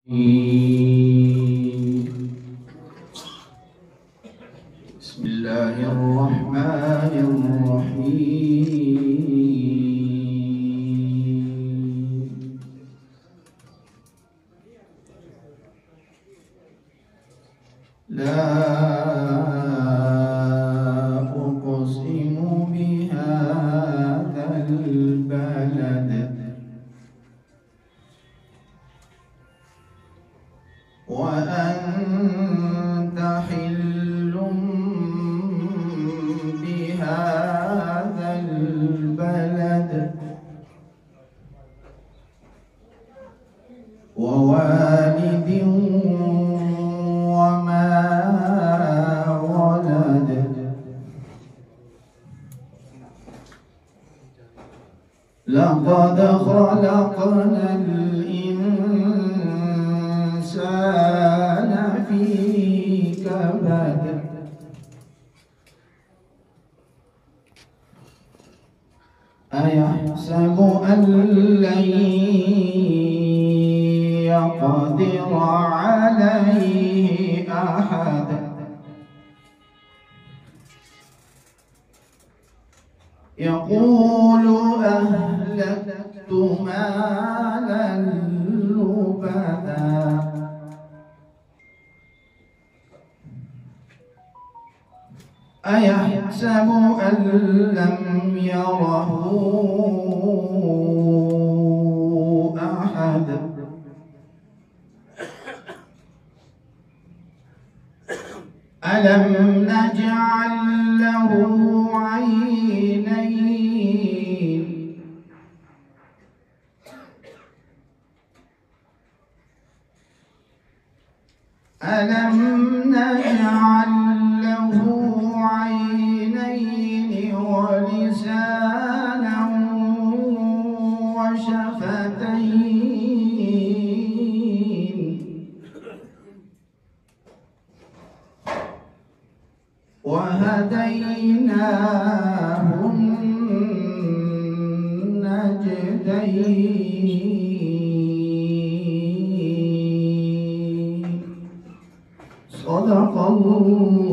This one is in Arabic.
بسم الله الرحمن الرحيم. لا أقسم بهذا البلد وأنت حل بهذا البلد ووالد وما ولد. لقد خلقنا الإنسان في كبد أيحسب أن لن يقدر عليه أحد يقول أهلكت مالا لبدا أيحسب أن لم يره أحد ألم نجعل له عينين ألم نجعل له عينين ولسانا وشفتين وهديناه النجدين. صدق الله.